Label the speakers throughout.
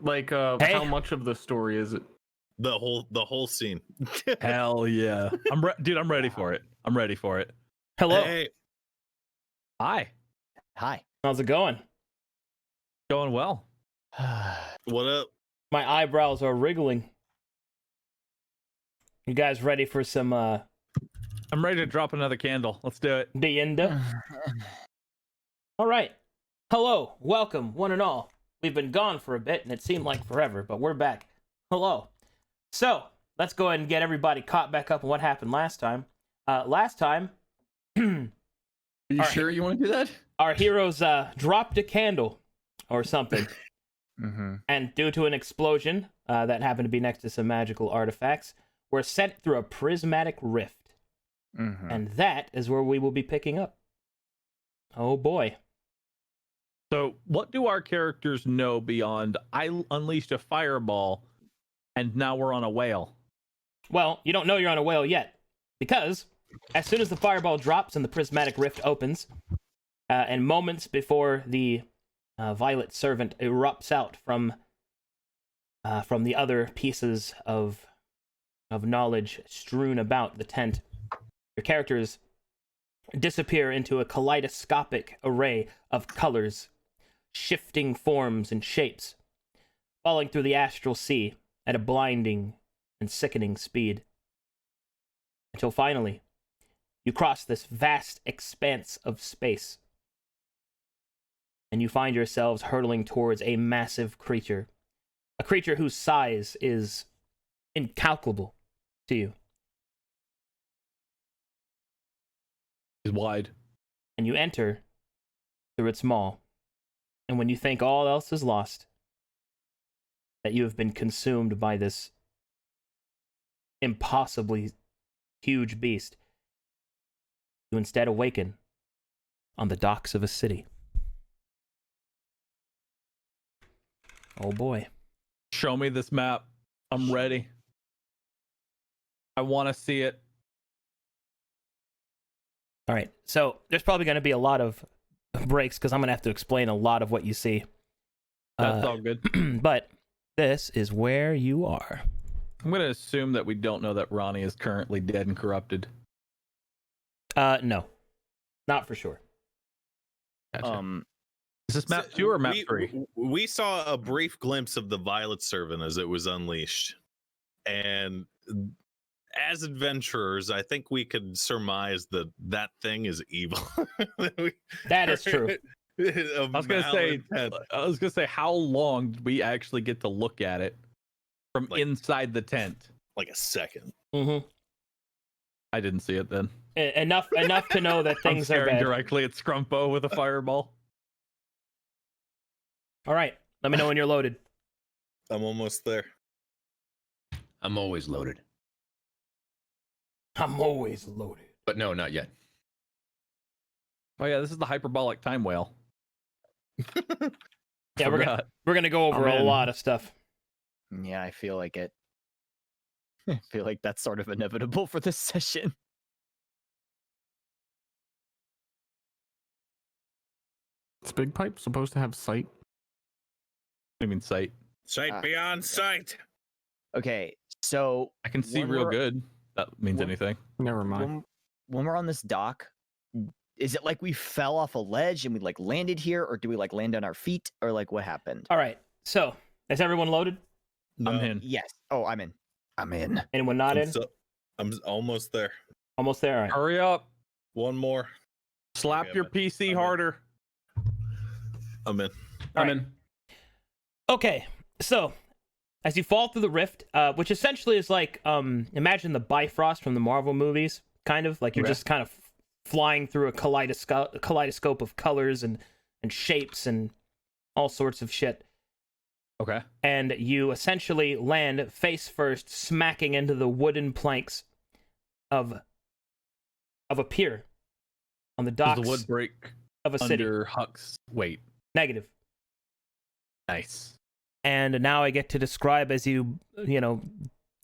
Speaker 1: Like,
Speaker 2: Hey.
Speaker 1: how much of the story is it?
Speaker 3: The whole scene.
Speaker 4: Hell yeah. Dude, I'm ready for it. I'm ready for it.
Speaker 2: Hello.
Speaker 3: Hey,
Speaker 4: Hi.
Speaker 5: Hi.
Speaker 2: How's it going?
Speaker 4: Going well.
Speaker 3: what up?
Speaker 2: My eyebrows are wriggling. You guys ready for some
Speaker 4: I'm ready to drop another candle. Let's do it.
Speaker 2: Dienda? All right. Hello. Welcome, one and all. We've been gone for a bit, and it seemed like forever, but we're back. Hello. So, let's go ahead and get everybody caught back up on what happened last time. Last time,
Speaker 1: Are you
Speaker 2: Alright.
Speaker 1: sure you want to do that?
Speaker 2: our heroes dropped a candle or something. And due to an explosion that happened to be next to some magical artifacts, were sent through a prismatic rift. And that is where we will be picking up. Oh boy.
Speaker 4: So, what do our characters know beyond I unleashed a fireball and now we're on a whale?
Speaker 2: Well, you don't know you're on a whale yet, because as soon as the fireball drops and the prismatic rift opens, and moments before the violet servant erupts out from the other pieces of knowledge strewn about the tent, your characters disappear into a kaleidoscopic array of colors, shifting forms and shapes, falling through the astral sea at a blinding and sickening speed. Until finally, you cross this vast expanse of space, and you find yourselves hurtling towards a massive creature. A creature whose size is incalculable to you.
Speaker 4: Is wide.
Speaker 2: And you enter through its maw. And when you think all else is lost, that you have been consumed by this impossibly huge beast, you instead awaken on the docks of a city. Oh boy.
Speaker 4: Show me this map. I'm ready. I want to see it.
Speaker 2: All right, so there's probably going to be a lot of breaks because I'm going to have to explain a lot of what you see.
Speaker 4: That's all good.
Speaker 2: But this is where you are.
Speaker 4: I'm going to assume that we don't know that Ronnie is currently dead and corrupted.
Speaker 2: No, not for sure.
Speaker 4: Gotcha. Is this map 2 or map 3?
Speaker 3: We saw a brief glimpse of the Violet Servant as it was unleashed. And as adventurers, I think we could surmise that that thing is evil.
Speaker 2: That is true.
Speaker 4: I was gonna say, how long did we actually get to look at it from
Speaker 3: Like-
Speaker 4: inside the tent?
Speaker 3: Like a second.
Speaker 2: Mm-hmm.
Speaker 4: I didn't see it then.
Speaker 2: Enough to know that
Speaker 4: I'm
Speaker 2: things are
Speaker 4: staring
Speaker 2: bad.
Speaker 4: directly at Scrumpo with a fireball.
Speaker 2: All right, let me know when you're loaded.
Speaker 3: I'm almost there.
Speaker 5: I'm always loaded.
Speaker 2: I'm always loaded.
Speaker 5: But no, not yet.
Speaker 4: Oh yeah, this is the hyperbolic time whale.
Speaker 2: Yeah, we're gonna go over
Speaker 4: I'm
Speaker 2: a
Speaker 4: in.
Speaker 2: lot of stuff.
Speaker 5: Yeah, I feel like it. I feel like that's sort of inevitable for this session.
Speaker 1: Is Big Pipe supposed to have sight?
Speaker 4: I mean, sight.
Speaker 3: Sight beyond sight.
Speaker 5: Okay, so
Speaker 4: I can see
Speaker 5: When
Speaker 4: real
Speaker 5: we're-
Speaker 4: good. That means
Speaker 5: when-
Speaker 4: anything.
Speaker 1: Never mind.
Speaker 5: when we're on this dock, is it like we fell off a ledge and we like landed here, or do we like land on our feet, or like what happened?
Speaker 2: All right, so is everyone loaded?
Speaker 4: I'm in.
Speaker 5: Yes. Oh, I'm in. I'm in.
Speaker 2: Anyone not in?
Speaker 3: I'm almost there.
Speaker 2: Almost there. All right.
Speaker 4: Hurry up!
Speaker 3: One more.
Speaker 4: Slap
Speaker 3: Okay,
Speaker 4: your
Speaker 3: I'm in.
Speaker 4: PC
Speaker 3: I'm in.
Speaker 4: harder.
Speaker 3: I'm in.
Speaker 2: All
Speaker 1: I'm
Speaker 2: right.
Speaker 1: in.
Speaker 2: Okay, so as you fall through the rift, which essentially is like imagine the Bifrost from the Marvel movies, kind of like you're
Speaker 4: Okay.
Speaker 2: just kind of flying through a kaleidoscope of colors and shapes and all sorts of shit.
Speaker 4: Okay.
Speaker 2: And you essentially land face first, smacking into the wooden planks of a pier on the
Speaker 4: Does
Speaker 2: docks
Speaker 4: the wood break
Speaker 2: of a city.
Speaker 4: under Huck's weight?
Speaker 2: Negative.
Speaker 4: Nice.
Speaker 2: And now I get to describe as you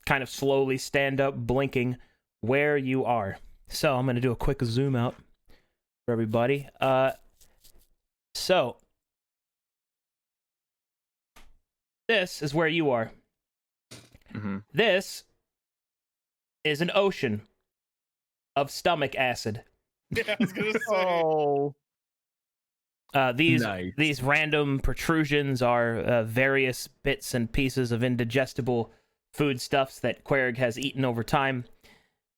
Speaker 2: kind of slowly stand up, blinking, where you are. So I'm going to do a quick zoom out for everybody. So this is where you are.
Speaker 5: Mm-hmm.
Speaker 2: This is an ocean of stomach acid.
Speaker 3: Yeah, I was gonna say.
Speaker 5: Oh.
Speaker 4: Nice.
Speaker 2: These random protrusions are various bits and pieces of indigestible foodstuffs that Querg has eaten over time.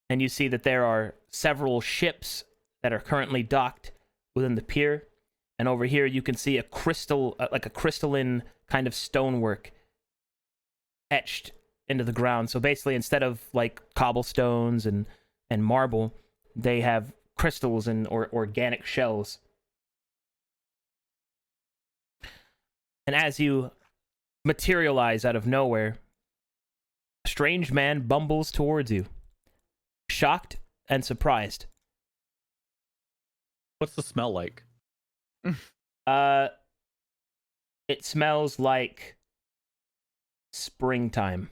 Speaker 2: And you see that there are several ships that are currently docked within the pier. And over here you can see a crystal, like a crystalline kind of stonework etched into the ground. So basically, instead of like cobblestones and marble, they have crystals and or organic shells. And as you materialize out of nowhere, a strange man bumbles towards you, shocked and surprised.
Speaker 4: What's the smell like?
Speaker 2: It smells like springtime.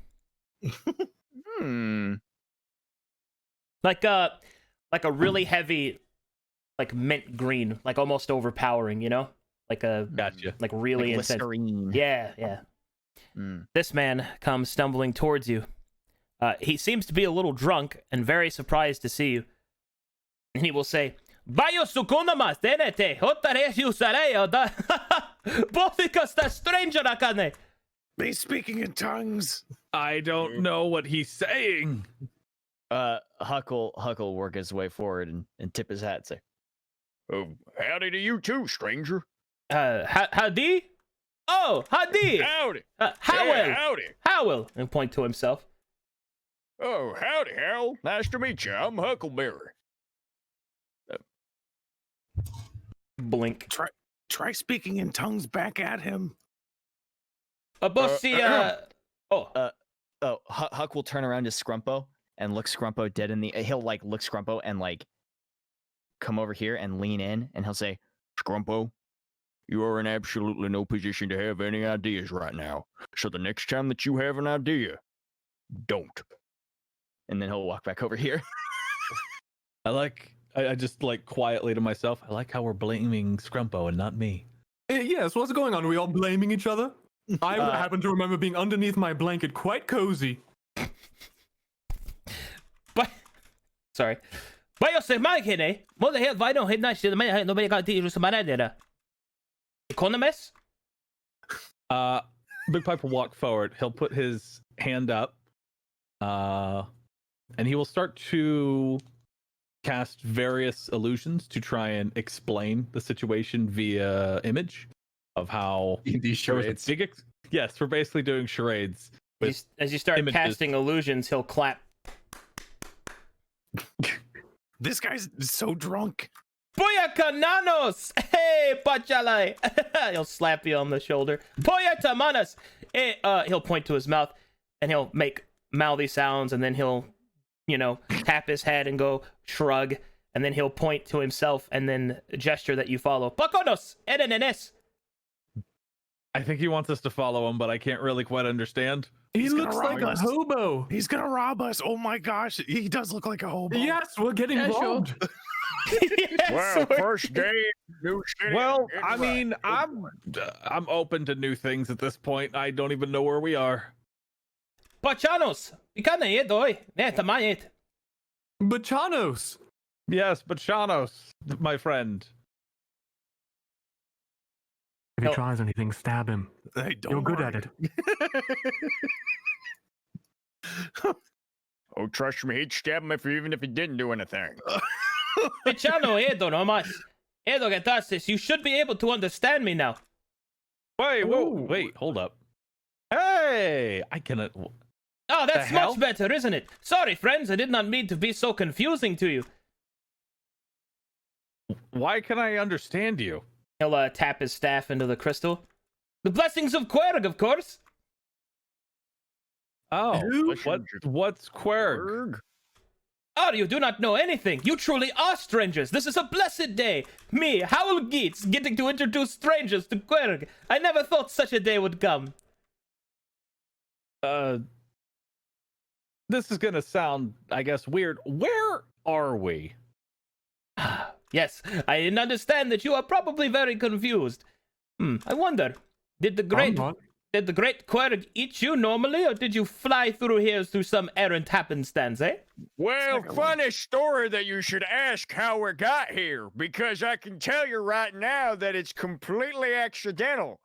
Speaker 2: Like a really heavy, like mint green, like almost overpowering, you know? Like a
Speaker 4: Gotcha.
Speaker 2: like really
Speaker 5: Like
Speaker 2: intense.
Speaker 5: Listerine.
Speaker 2: Yeah.
Speaker 5: Mm.
Speaker 2: This man comes stumbling towards you. He seems to be a little drunk and very surprised to see you. And he will say, Bayo sukunamas denete, hotare usareo da Bothicus the stranger akane.
Speaker 3: He's speaking in tongues.
Speaker 4: I don't know what he's saying.
Speaker 5: Huck will work his way forward and tip his hat and say, "Oh, howdy to you too, stranger."
Speaker 2: Howdy? Oh, howdy!
Speaker 6: Howdy.
Speaker 2: Howell!
Speaker 6: Howdy.
Speaker 2: Howell! And point to himself.
Speaker 6: Oh, howdy, Hal. Nice to meet you. I'm Huckleberry.
Speaker 2: Blink.
Speaker 3: Try speaking in tongues back at him.
Speaker 5: Huck will turn around to Scrumpo and look Scrumpo dead in the. He'll like look Scrumpo and like come over here and lean in, and he'll say,
Speaker 6: Scrumpo, you are in absolutely no position to have any ideas right now. So the next time that you have an idea, don't.
Speaker 5: and then he'll walk back over here.
Speaker 4: I just like quietly to myself, I like how we're blaming Scrumpo and not me.
Speaker 1: Yes, what's going on? Are we all blaming each other? I happen to remember being underneath my blanket, quite cozy.
Speaker 2: But sorry. Bayo se magine. Mother head vino head nice. Nobody got to use some idea. Economist?
Speaker 4: Big Pipe will walk forward. He'll put his hand up, and he will start to cast various illusions to try and explain the situation via image of how
Speaker 1: These charades.
Speaker 4: Yes, we're basically doing charades. with
Speaker 2: As you start
Speaker 4: images.
Speaker 2: casting illusions, he'll clap.
Speaker 3: This guy's so drunk.
Speaker 2: Boyaka nanos! Hey, pachalai! He'll slap you on the shoulder. Boyata manas! Hey, he'll point to his mouth, and he'll make mouthy sounds, and then he'll, tap his head and go shrug, and then he'll point to himself, and then gesture that you follow. Pakonos! Erenenes!
Speaker 4: I think he wants us to follow him, but I can't really quite understand.
Speaker 1: He
Speaker 3: He's gonna
Speaker 1: looks like
Speaker 3: rob
Speaker 1: a
Speaker 3: us.
Speaker 1: hobo.
Speaker 3: He's gonna rob us. Oh my gosh, he does look like a hobo.
Speaker 1: Yes, we're getting robbed.
Speaker 2: Yes,
Speaker 6: Well,
Speaker 2: we're-
Speaker 6: first day, new city.
Speaker 4: Well,
Speaker 6: get
Speaker 4: I
Speaker 6: right.
Speaker 4: mean, I'm open to new things at this point. I don't even know where we are.
Speaker 2: Pachanos! Ikana yedoi! Netamayet!
Speaker 1: Bachanos.
Speaker 4: Yes, but Shanos, my friend.
Speaker 1: If he
Speaker 2: No.
Speaker 1: tries anything, stab him.
Speaker 3: Hey, don't
Speaker 1: You're good
Speaker 3: worry.
Speaker 1: at it.
Speaker 6: Oh, trust me, he'd stab him even if he didn't do anything.
Speaker 2: Pichano Edo no mas. Edo getasis, you should be able to understand me now.
Speaker 4: Wait,
Speaker 1: Ooh.
Speaker 4: wait, hold up. Hey, I cannot.
Speaker 2: Oh, that's
Speaker 4: The hell?
Speaker 2: much better, isn't it? Sorry, friends, I did not mean to be so confusing to you.
Speaker 4: Why can I understand you?
Speaker 2: He'll tap his staff into the crystal. The blessings of Querg, of course.
Speaker 4: Oh,
Speaker 1: Who?
Speaker 4: what's Querg?
Speaker 6: Erg.
Speaker 2: Oh, you do not know anything. You truly are strangers. This is a blessed day. Me, Howell Geets, getting to introduce strangers to Querg. I never thought such a day would come.
Speaker 4: This is gonna sound, I guess, weird. Where are we?
Speaker 2: Yes, I understand that you are probably very confused. I wonder, did the
Speaker 1: I'm
Speaker 2: great
Speaker 1: not.
Speaker 2: Did the great Querg eat you normally, or did you fly through here through some errant happenstance, eh?
Speaker 6: Well, funny story that you should ask how we got here, because I can tell you right now that it's completely accidental.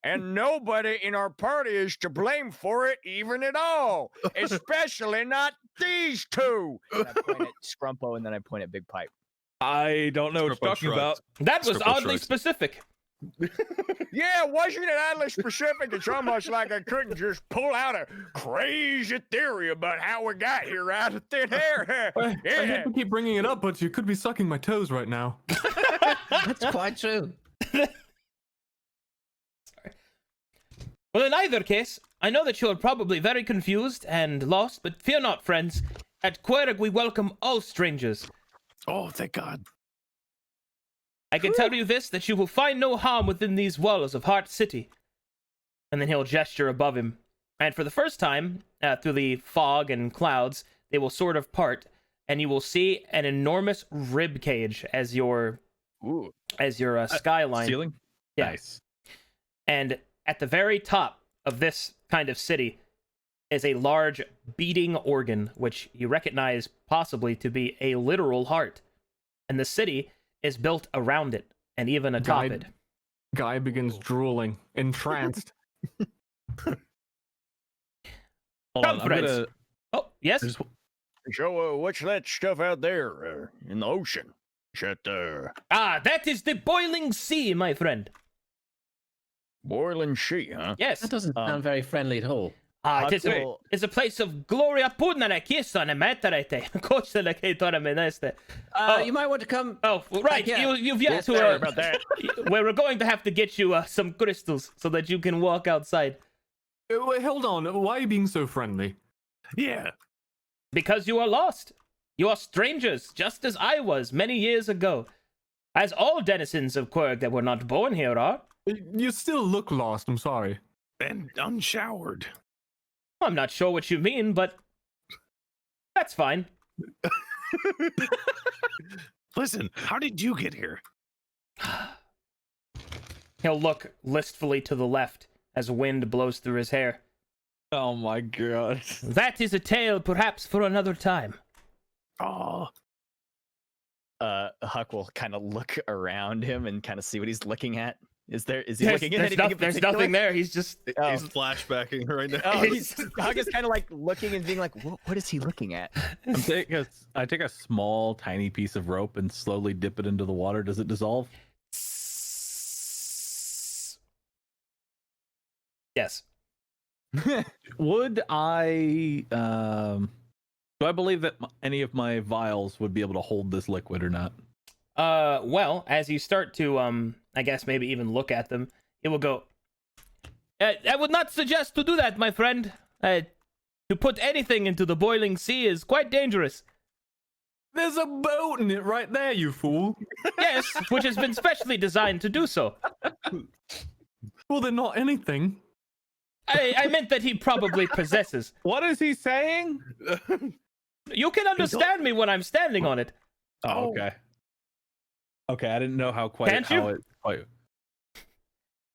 Speaker 6: And nobody in our party is to blame for it, even at all. Especially not these two.
Speaker 5: And I point at Scrumpo and then I point at Big Pipe.
Speaker 4: I don't know what
Speaker 3: Scrumpo
Speaker 4: you're talking about.
Speaker 2: That was
Speaker 3: Scribble
Speaker 2: oddly
Speaker 3: shrugs.
Speaker 2: specific.
Speaker 6: Yeah, wasn't it oddly specific? It's almost like I couldn't just pull out a crazy theory about how we got here out of thin air.
Speaker 1: I
Speaker 6: Yeah.
Speaker 1: hate to keep bringing it up, but you could be sucking my toes right now.
Speaker 7: That's quite true.
Speaker 2: Well, in either case, I know that you're probably very confused and lost, but fear not, friends. At Querg, we welcome all strangers.
Speaker 3: Oh, thank God.
Speaker 2: I can tell you this, that you will find no harm within these walls of Heart City. And then he'll gesture above him. And for the first time, through the fog and clouds, they will sort of part, and you will see an enormous rib cage as your
Speaker 6: Ooh.
Speaker 2: skyline.
Speaker 4: Ceiling?
Speaker 2: Yeah.
Speaker 4: Nice.
Speaker 2: And at the very top of this kind of city is a large beating organ, which you recognize possibly to be a literal heart. And the city is built around it, and even atop
Speaker 1: Guide-
Speaker 2: it.
Speaker 1: Guy begins drooling, entranced.
Speaker 4: Hold
Speaker 2: Come,
Speaker 4: on, I'm
Speaker 2: friends.
Speaker 4: gonna.
Speaker 2: Oh, yes?
Speaker 4: There's,
Speaker 6: So, what's that stuff out there in the ocean? Is that
Speaker 2: Ah, that is the boiling sea, my friend.
Speaker 6: boiling sea, huh?
Speaker 2: Yes.
Speaker 7: That doesn't sound very friendly at all.
Speaker 2: Ah,
Speaker 5: Huxel-
Speaker 2: it's a place of gloria pudnare kisane metarete. Košele kei torame neste. Oh.
Speaker 7: You might want to come.
Speaker 2: Oh, right.
Speaker 7: Yeah.
Speaker 2: You've yet
Speaker 6: Yes,
Speaker 2: to.
Speaker 6: sorry about that.
Speaker 2: We're going to have to get you some crystals so that you can walk outside.
Speaker 1: Wait, hold on. Why are you being so friendly?
Speaker 3: Yeah.
Speaker 2: Because you are lost. You are strangers, just as I was many years ago. As all denizens of Querg that were not born here are.
Speaker 1: You still look lost. I'm sorry.
Speaker 3: And unshowered.
Speaker 2: I'm not sure what you mean, but that's fine.
Speaker 3: Listen, how did you get here?
Speaker 2: He'll look listfully to the left as wind blows through his hair.
Speaker 4: oh my god.
Speaker 2: That is a tale perhaps for another time.
Speaker 3: Oh,
Speaker 5: Huck will kind of look around him and kind of see what he's looking at. Is he
Speaker 2: There's,
Speaker 5: looking at
Speaker 2: there's,
Speaker 5: anything?
Speaker 2: nothing, there's nothing there. He's just.
Speaker 5: Oh.
Speaker 3: he's flashbacking right now.
Speaker 5: Oh, Huck is kind of like looking and being like, what is he looking at?
Speaker 4: I take a small, tiny piece of rope and slowly dip it into the water. Does it dissolve?
Speaker 2: Yes.
Speaker 4: Would I? Do I believe that any of my vials would be able to hold this liquid or not?
Speaker 2: Well, as you start to, I guess maybe even look at them, it will go. I would not suggest to do that, my friend. To put anything into the boiling sea is quite dangerous.
Speaker 1: There's a boat in it right there, you fool.
Speaker 2: Yes, which has been specially designed to do so.
Speaker 1: Well, they're not anything.
Speaker 2: I meant that he probably possesses.
Speaker 4: What is he saying?
Speaker 2: You can understand me when I'm standing on it.
Speaker 4: Oh, okay. Okay, I didn't know how quite
Speaker 2: Can't you?
Speaker 4: how it quite.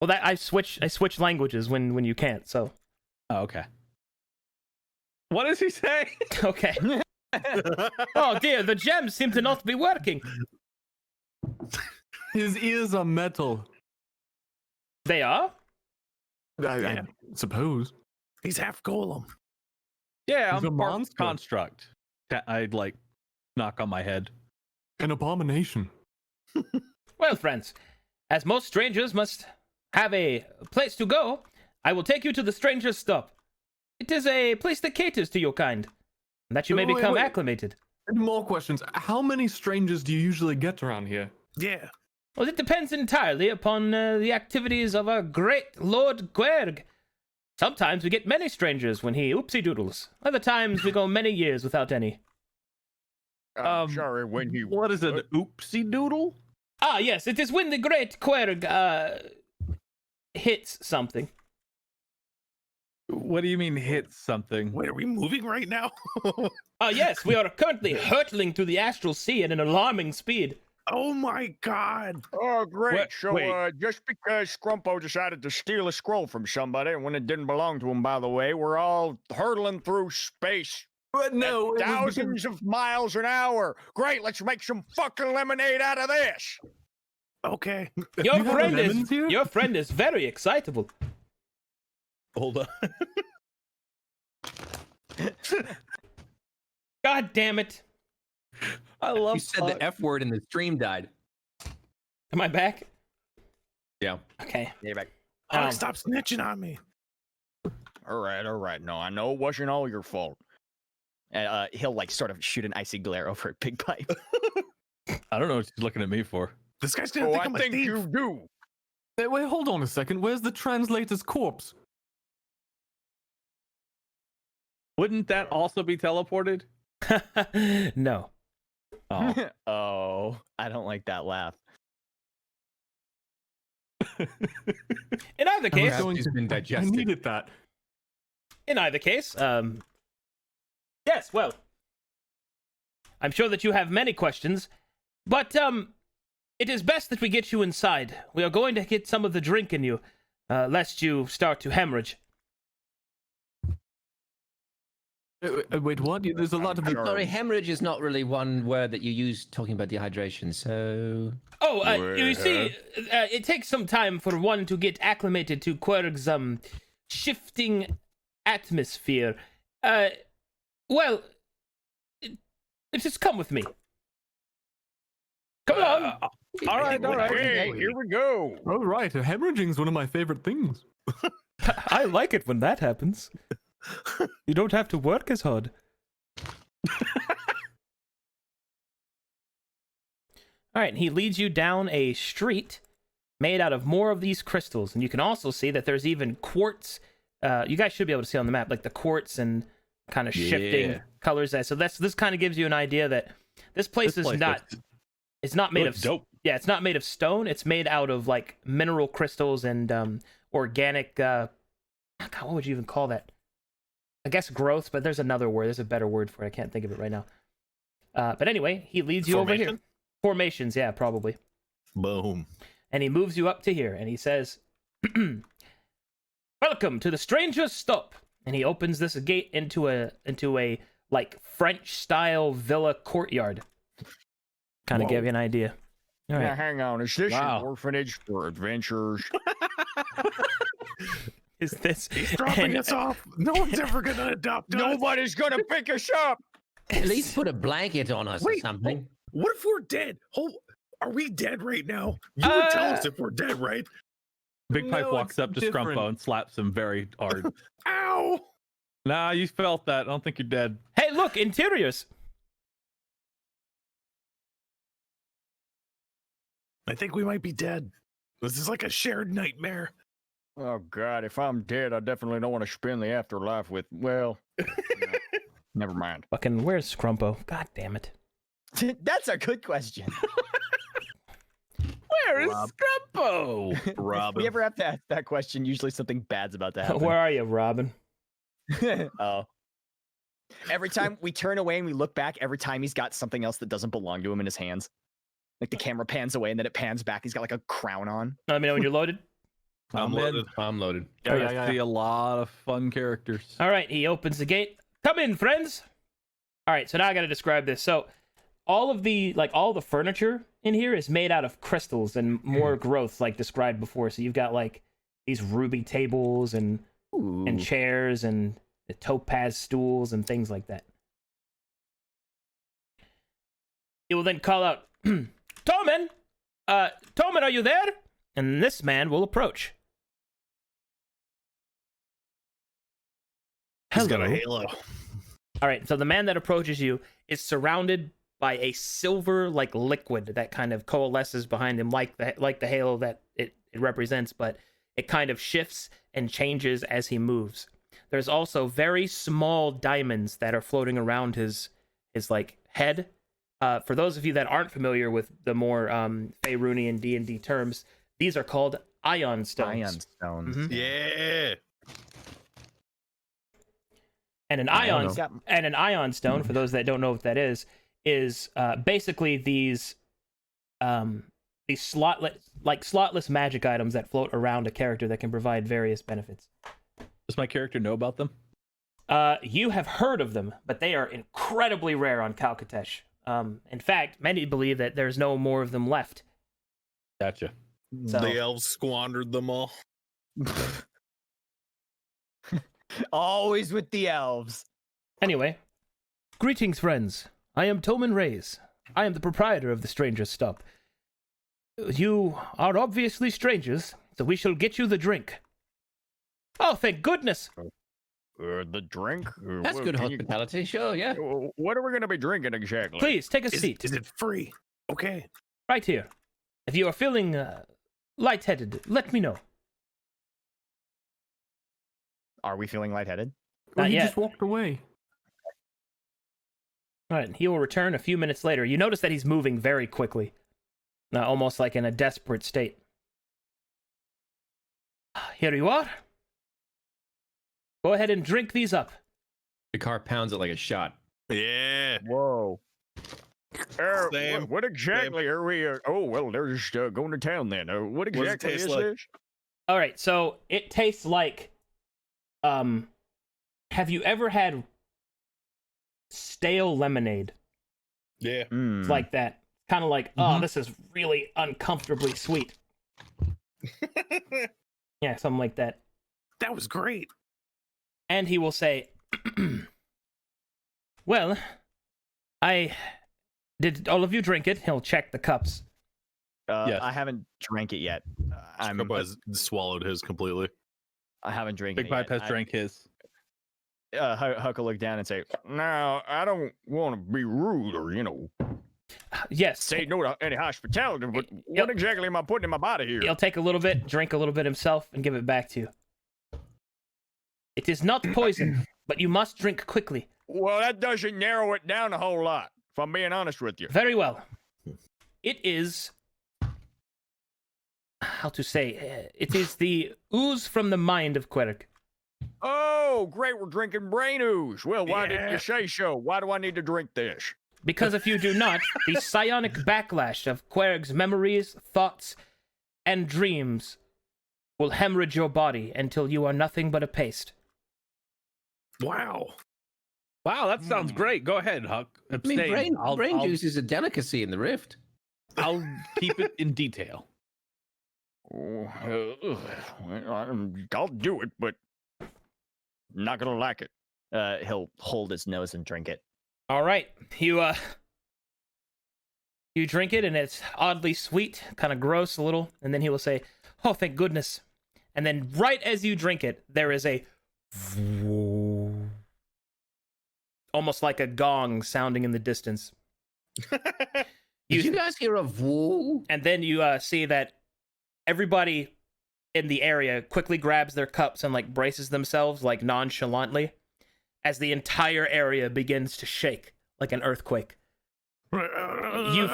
Speaker 2: Well, that I switch languages when you can't. So
Speaker 4: Oh, okay. What is he saying?
Speaker 2: okay. Oh dear, the gems seem to not be working.
Speaker 1: His ears are metal.
Speaker 2: They are.
Speaker 1: I suppose.
Speaker 3: He's half golem.
Speaker 4: Yeah,
Speaker 1: He's a
Speaker 4: I'm part
Speaker 1: monster.
Speaker 4: construct. I'd like knock on my head.
Speaker 1: An abomination.
Speaker 2: Well, friends, as most strangers must have a place to go, I will take you to the Stranger's Stop. It is a place that caters to your kind, and that you may
Speaker 1: Wait,
Speaker 2: become
Speaker 1: wait.
Speaker 2: acclimated.
Speaker 1: More questions. How many strangers do you usually get around here?
Speaker 3: Yeah.
Speaker 2: Well, it depends entirely upon the activities of our great Lord Querg. Sometimes we get many strangers when he oopsie doodles. Other times we go many years without any.
Speaker 6: I'm sorry when he.
Speaker 4: What is an oopsie doodle?
Speaker 2: Ah, yes, it is when the great Querg hits something.
Speaker 4: What do you mean hit something?
Speaker 3: Wait, are we moving right now?
Speaker 2: Ah, yes, we are currently hurtling through the astral sea at an alarming speed.
Speaker 3: Oh my god!
Speaker 6: Oh, great.
Speaker 4: Wait,
Speaker 6: So,
Speaker 4: wait.
Speaker 6: just because Scrumpo decided to steal a scroll from somebody when it didn't belong to him, by the way, we're all hurtling through space
Speaker 1: But no, it was because-
Speaker 6: thousands of miles an hour. Great, let's make some fucking lemonade out of this.
Speaker 3: Okay.
Speaker 2: Your
Speaker 1: You have
Speaker 2: friend
Speaker 1: lemons
Speaker 2: is
Speaker 1: here?
Speaker 2: your friend is very excitable.
Speaker 3: Hold on.
Speaker 2: God damn it!
Speaker 4: I love
Speaker 8: You said the F word and the stream died.
Speaker 2: Am I back?
Speaker 8: Yeah.
Speaker 2: Okay.
Speaker 5: Yeah, back.
Speaker 3: Alex, stop snitching on me.
Speaker 6: All right. No, I know it wasn't all your fault.
Speaker 5: And he'll like sort of shoot an icy glare over at Big Pipe.
Speaker 4: I don't know what she's looking at me for.
Speaker 3: This guy's gonna
Speaker 6: Oh,
Speaker 3: think
Speaker 6: I
Speaker 3: I'm a
Speaker 6: think
Speaker 3: thief.
Speaker 6: you do.
Speaker 1: Wait, hold on a second. Where's the translator's corpse?
Speaker 4: Wouldn't that also be teleported?
Speaker 2: No.
Speaker 4: Oh.
Speaker 5: Oh, I don't like that laugh.
Speaker 2: In either case,
Speaker 8: going to been
Speaker 1: I
Speaker 8: digested.
Speaker 1: needed that.
Speaker 2: Yes, well, I'm sure that you have many questions, but it is best that we get you inside. We are going to get some of the drink in you, lest you start to hemorrhage.
Speaker 1: Wait, what? There's a lot of.
Speaker 7: Sorry, hemorrhage is not really one word that you use talking about dehydration. So
Speaker 2: Oh, you see, it takes some time for one to get acclimated to Querg's shifting atmosphere. Well, just come with me. Come on.
Speaker 4: All right.
Speaker 6: Okay, here we go.
Speaker 1: Oh, right. Hemorrhaging's one of my favorite things.
Speaker 2: I like it when that happens. You don't have to work as hard. All right, and he leads you down a street made out of more of these crystals, and you can also see that there's even quartz. You guys should be able to see on the map, like the quartz and kind of shifting
Speaker 4: Yeah.
Speaker 2: colors. So this kind of gives you an idea that this place is not.
Speaker 4: looks-
Speaker 2: It's not made of
Speaker 4: looks dope.
Speaker 2: Yeah, it's not made of stone. It's made out of like mineral crystals and organic. God, what would you even call that? I guess growth, but there's another word. There's a better word for it. I can't think of it right now. But anyway, he leads you over here.
Speaker 3: Formation?
Speaker 2: Formations, yeah, probably.
Speaker 3: Boom.
Speaker 2: And he moves you up to here, and he says, "Welcome to the Stranger's Stop." And he opens this gate into a like French style villa courtyard. Kind of give you an idea. All
Speaker 6: Now,
Speaker 2: right.
Speaker 6: hang on. Is this
Speaker 4: Wow.
Speaker 6: an orphanage for adventurers?
Speaker 2: Is this
Speaker 3: He's dropping
Speaker 2: and-
Speaker 3: us off. No one's ever gonna adopt us.
Speaker 6: Nobody's gonna pick us up.
Speaker 7: at least put a blanket on us or
Speaker 3: Wait,
Speaker 7: something.
Speaker 3: What if we're dead? Are we dead right now? You would tell us if we're dead, right?
Speaker 4: Big Pipe
Speaker 1: No,
Speaker 4: walks
Speaker 1: it's
Speaker 4: up to
Speaker 1: different.
Speaker 4: Scrumpo and slaps him very hard.
Speaker 3: Ow!
Speaker 4: Nah, you felt that. I don't think you're dead.
Speaker 2: Hey, look, interiors.
Speaker 3: I think we might be dead. This is like a shared nightmare.
Speaker 6: Oh God, if I'm dead, I definitely don't want to spend the afterlife with. Well, no, never mind.
Speaker 2: Fucking, where's Scrumpo? God damn it.
Speaker 5: That's a good question.
Speaker 4: Where is
Speaker 3: Rob.
Speaker 4: Scrumpo?
Speaker 3: Robin.
Speaker 5: We ever have to ask that question? Usually something bad's about to happen.
Speaker 2: Where are you, Robin?
Speaker 5: Oh. Every time we turn away and we look back, every time he's got something else that doesn't belong to him in his hands. Like the camera pans away and then it pans back. He's got like a crown on.
Speaker 2: Let me know when you're loaded.
Speaker 3: I'm loaded.
Speaker 8: I'm loaded.
Speaker 1: Yeah,
Speaker 4: I
Speaker 1: yeah.
Speaker 4: see a lot of fun characters.
Speaker 2: All right, he opens the gate. Come in, friends. All right, so now I got to describe this. So all the furniture in here is made out of crystals and more growth, like described before. So you've got like these ruby tables and
Speaker 5: Ooh.
Speaker 2: chairs and the topaz stools and things like that. He will then call out, Toman! Toman, are you there? And this man will approach.
Speaker 3: He's got a
Speaker 2: Hello.
Speaker 3: halo.
Speaker 2: All right, so the man that approaches you is surrounded by a silver like liquid that kind of coalesces behind him like the halo that it represents, but it kind of shifts and changes as he moves. There's also very small diamonds that are floating around his like head. For those of you that aren't familiar with the more Faerunian D&D terms, these are called ion stones.
Speaker 5: Ion stones.
Speaker 2: Mhm.
Speaker 3: Yeah.
Speaker 2: And an
Speaker 5: I don't
Speaker 2: ion
Speaker 5: know.
Speaker 2: and an ion stone, for those that don't know what that is basically these these slotless magic items that float around a character that can provide various benefits.
Speaker 4: Does my character know about them?
Speaker 2: You have heard of them, but they are incredibly rare on Kalkatesh. In fact, many believe that there's no more of them left.
Speaker 4: Gotcha.
Speaker 2: So-
Speaker 3: The elves squandered them all.
Speaker 5: Always with the elves.
Speaker 2: Anyway, greetings, friends. I am Toman Reyes. I am the proprietor of the Stranger's Stop. You are obviously strangers, so we shall get you the drink. Oh, thank goodness!
Speaker 6: The drink?
Speaker 7: That's good hospitality. Sure, yeah.
Speaker 6: What are we going to be drinking exactly?
Speaker 2: Please, take a seat.
Speaker 3: Is it free? Okay.
Speaker 2: Right here. If you are feeling lightheaded, let me know.
Speaker 5: Are we feeling lightheaded?
Speaker 1: Well,
Speaker 2: Not
Speaker 1: he
Speaker 2: yet.
Speaker 1: just walked away.
Speaker 2: All right, he will return a few minutes later. You notice that he's moving very quickly, almost like in a desperate state. Here you are. Go ahead and drink these up.
Speaker 8: The car pounds it like a shot.
Speaker 3: Yeah.
Speaker 6: Whoa.
Speaker 3: Same.
Speaker 6: What exactly are we? Oh, well, they're just going to town then. What
Speaker 3: does it
Speaker 6: exactly
Speaker 3: taste
Speaker 6: is
Speaker 3: like?
Speaker 6: this?
Speaker 2: All right, so it tastes like, have you ever had stale lemonade?
Speaker 3: Yeah.
Speaker 2: It's like that. Kind of like, oh,
Speaker 4: Mhm.
Speaker 2: this is really uncomfortably sweet. Yeah, something like that.
Speaker 3: That was great.
Speaker 2: And he will say, well, did all of you drink it? He'll check the cups.
Speaker 4: Yes.
Speaker 5: I haven't drank it yet.
Speaker 3: Scrubba has swallowed his completely.
Speaker 5: I haven't drank
Speaker 4: Big
Speaker 5: it
Speaker 4: Pipe
Speaker 5: yet.
Speaker 4: has drank his.
Speaker 5: Huck will look down and say,
Speaker 6: Now, I don't want to be rude or,
Speaker 2: Yes.
Speaker 6: say no to any hospitality, but
Speaker 2: Yep.
Speaker 6: what exactly am I putting in my body here?
Speaker 2: He'll take a little bit, drink a little bit himself, and give it back to you. It is not poison, but you must drink quickly.
Speaker 6: Well, that doesn't narrow it down a whole lot, if I'm being honest with you.
Speaker 2: Very well. It is... How to say? It is the ooze from the mind of Querg.
Speaker 6: Oh, great, we're drinking brain ooze. Well, why didn't
Speaker 3: Yeah.
Speaker 6: you say so? Why do I need to drink this?
Speaker 2: Because if you do not, the psionic backlash of Querg's memories, thoughts, and dreams will hemorrhage your body until you are nothing but a paste.
Speaker 3: Wow.
Speaker 4: Wow, that sounds great. Go ahead, Huck.
Speaker 7: I
Speaker 4: Abstain.
Speaker 7: mean, brain
Speaker 4: I'll
Speaker 7: juice is a delicacy in the Rift.
Speaker 4: I'll keep it in detail.
Speaker 6: Oh, I'll do it, but not gonna like it.
Speaker 5: he'll hold his nose and drink it.
Speaker 2: All right, you drink it and it's oddly sweet, kind of gross a little, and then he will say, "Oh, thank goodness!" And then right as you drink it, there is a almost like a gong sounding in the distance.
Speaker 7: Did you guys hear a woo?
Speaker 2: And then you see that everybody in the area quickly grabs their cups and like braces themselves like nonchalantly as the entire area begins to shake like an earthquake. You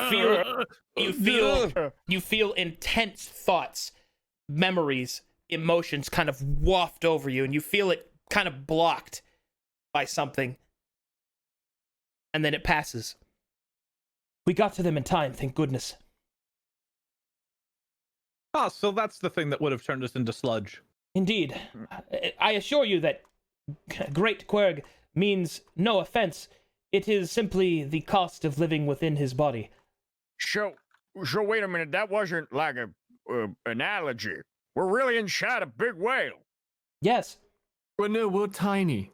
Speaker 2: feel intense thoughts, memories, emotions kind of waft over you, and you feel it kind of blocked by something. And then it passes. We got to them in time, thank goodness.
Speaker 4: Ah, so that's the thing that would have turned us into sludge.
Speaker 2: Indeed. I assure you that Great Querg means no offense. It is simply the cost of living within his body.
Speaker 6: So wait a minute. That wasn't like a analogy. We're really inside a big whale.
Speaker 2: Yes.
Speaker 1: Well, no, we're tiny.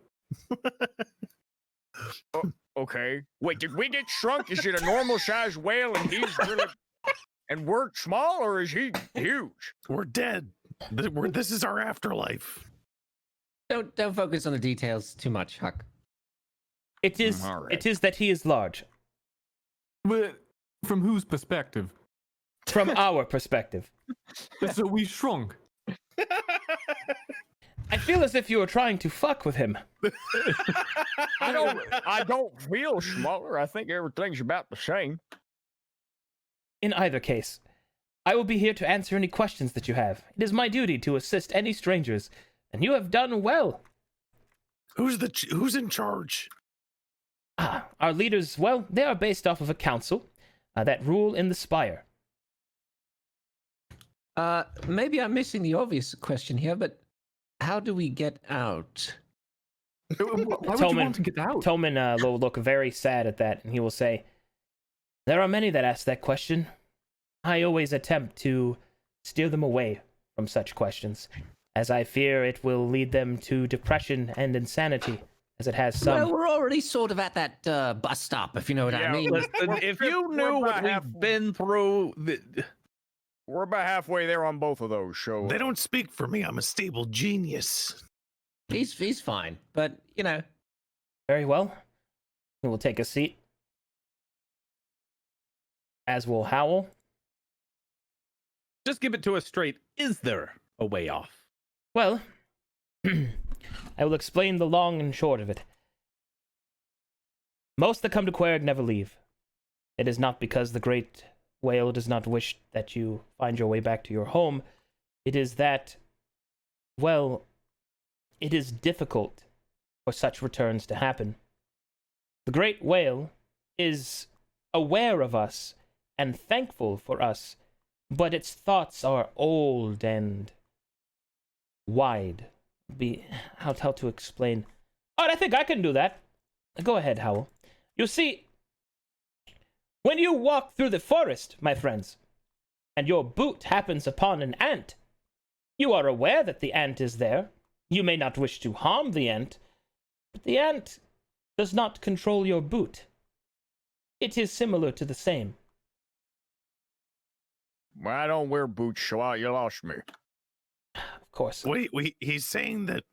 Speaker 6: Okay. Wait, did we get shrunk? Is it a normal sized whale and he's really and we're small, or is he huge?
Speaker 3: We're dead. This is our afterlife.
Speaker 7: Don't focus on the details too much, Huck.
Speaker 2: It is
Speaker 6: All right.
Speaker 2: it is that he is large.
Speaker 1: But from whose perspective?
Speaker 2: From our perspective.
Speaker 1: So we shrunk.
Speaker 2: I feel as if you were trying to fuck with him.
Speaker 6: I don't feel smaller. I think everything's about the same.
Speaker 2: In either case, I will be here to answer any questions that you have. It is my duty to assist any strangers, and you have done well.
Speaker 3: Who's in charge?
Speaker 2: Our leaders, well, they are based off of a council that rule in the Spire.
Speaker 7: Maybe I'm missing the obvious question here, but how do we get out?
Speaker 1: Why would you
Speaker 2: Tolman-
Speaker 1: want to get out?
Speaker 2: Toman will look very sad at that, and he will say, "There are many that ask that question. I always attempt to steer them away from such questions, as I fear it will lead them to depression and insanity, as it has some."
Speaker 7: Well, we're already sort of at that bus stop, if you know what I
Speaker 6: Yeah,
Speaker 7: mean.
Speaker 4: Listen, if you knew what we've been through,
Speaker 6: We're about halfway there on both of those, so
Speaker 3: They don't speak for me. I'm a stable genius.
Speaker 7: He's fine, but you know,
Speaker 2: Very well. We will take a seat. As will Howl.
Speaker 4: just give it to us straight. Is there a way off?
Speaker 2: Well, I will explain the long and short of it. Most that come to Querg never leave. It is not because the great whale does not wish that you find your way back to your home. It is that, well, it is difficult for such returns to happen. The great whale is aware of us and thankful for us, but its thoughts are old and wide. How to explain? Oh, I think I can do that. Go ahead, Howl. You see, when you walk through the forest, my friends, and your boot happens upon an ant, you are aware that the ant is there. You may not wish to harm the ant, but the ant does not control your boot. It is similar to the same.
Speaker 6: Well, I don't wear boots, so you lost me.
Speaker 2: Of course.
Speaker 3: Wait, he's saying that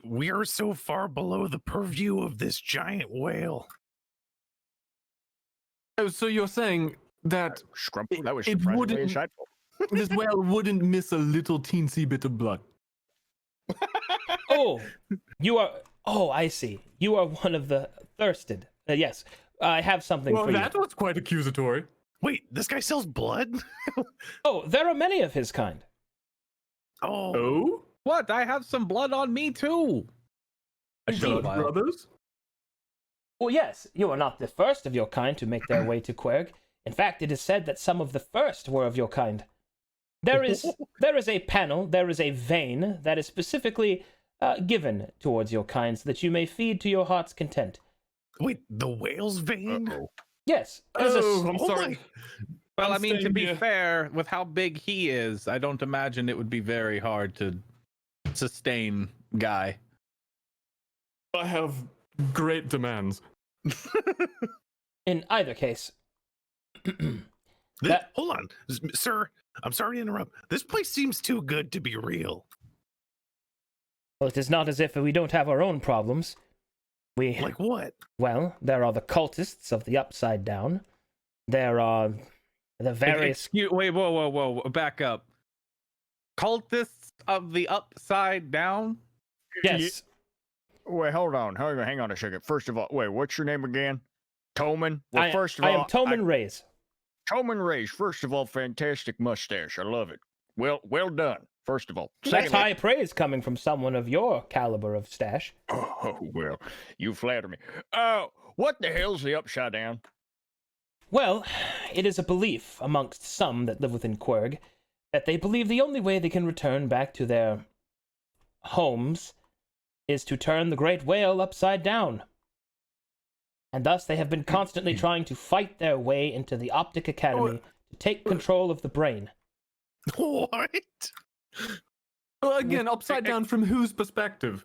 Speaker 3: we are so far below the purview of this giant whale.
Speaker 1: Oh, so you're saying that
Speaker 6: Scrumpy, that was
Speaker 1: it
Speaker 6: surprisingly
Speaker 1: wouldn't-
Speaker 6: insightful.
Speaker 1: this whale wouldn't miss a little teensy bit of blood?
Speaker 2: Oh, you are. Oh, I see. You are one of the thirsted. Yes, I have something
Speaker 1: Well,
Speaker 2: for you.
Speaker 1: that was quite accusatory.
Speaker 3: Wait, this guy sells blood?
Speaker 2: Oh, there are many of his kind.
Speaker 3: Oh,
Speaker 1: Oh?
Speaker 4: What? I have some blood on me too. I show
Speaker 1: Blood
Speaker 4: a vial.
Speaker 1: brothers?
Speaker 2: Well, yes, you are not the first of your kind to make their way to Querg. In fact, it is said that some of the first were of your kind. There is a panel, there is a vein that is specifically given towards your kind so that you may feed to your heart's content.
Speaker 3: wait, the whale's vein?
Speaker 2: Yes, it is a
Speaker 1: Oh, I'm
Speaker 3: Oh
Speaker 1: sorry.
Speaker 3: my-
Speaker 4: Well, I
Speaker 1: I'm
Speaker 4: mean, to
Speaker 1: staying
Speaker 4: be
Speaker 1: here.
Speaker 4: fair, with how big he is, I don't imagine it would be very hard to sustain Guy.
Speaker 1: I have great demands.
Speaker 2: In either case. That-
Speaker 3: Hold on, sir. I'm sorry to interrupt. This place seems too good to be real.
Speaker 2: Well, it is not as if we don't have our own problems.
Speaker 3: Like what?
Speaker 2: Well, there are the cultists of the Upside Down. There are the various...
Speaker 4: Wait, whoa, back up. Cultists of the Upside Down?
Speaker 2: Yes,
Speaker 6: Wait, hold on. Hang on a second. First of all, wait, what's your name again? Toman? Well, first of
Speaker 2: I
Speaker 6: all,
Speaker 2: am Toman Reyes.
Speaker 6: Toman Reyes. First of all, fantastic mustache. I love it. Well done. First of all.
Speaker 2: That's
Speaker 6: Secondly,
Speaker 2: high praise coming from someone of your caliber of stash.
Speaker 6: oh, well, you flatter me. What the hell's the Upside Down?
Speaker 2: Well, it is a belief amongst some that live within Querg that they believe the only way they can return back to their homes is to turn the great whale upside down. And thus they have been constantly trying to fight their way into the Optic Academy to take control of the brain.
Speaker 3: What?
Speaker 1: Well, again, upside down from whose perspective?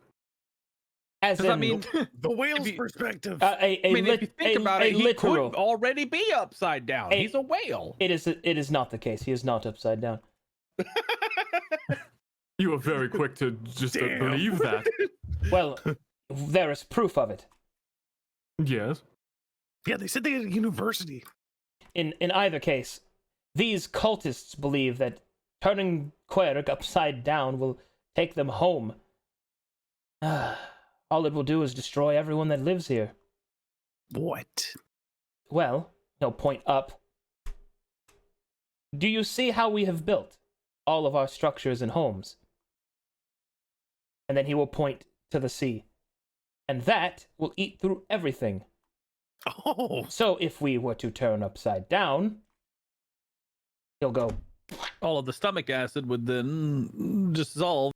Speaker 2: As
Speaker 4: Because, I
Speaker 2: in,
Speaker 4: mean,
Speaker 3: The whale's
Speaker 4: you-
Speaker 3: perspective.
Speaker 2: a
Speaker 4: I mean, if you think about it, he
Speaker 2: literal.
Speaker 4: could already be upside down.
Speaker 2: A-
Speaker 4: He's a whale.
Speaker 2: It is not the case. He is not upside down.
Speaker 1: You were very quick to just
Speaker 3: Damn.
Speaker 1: believe that.
Speaker 2: Well, there is proof of it.
Speaker 1: Yes.
Speaker 3: Yeah, they said they had a university.
Speaker 2: In either case, these cultists believe that turning Querg upside down will take them home. All it will do is destroy everyone that lives here.
Speaker 3: What?
Speaker 2: Well, he'll point up. Do you see how we have built all of our structures and homes? And then he will point to the sea. And that will eat through everything.
Speaker 3: Oh,
Speaker 2: So if we were to turn upside down, he'll go
Speaker 4: all of the stomach acid would then dissolve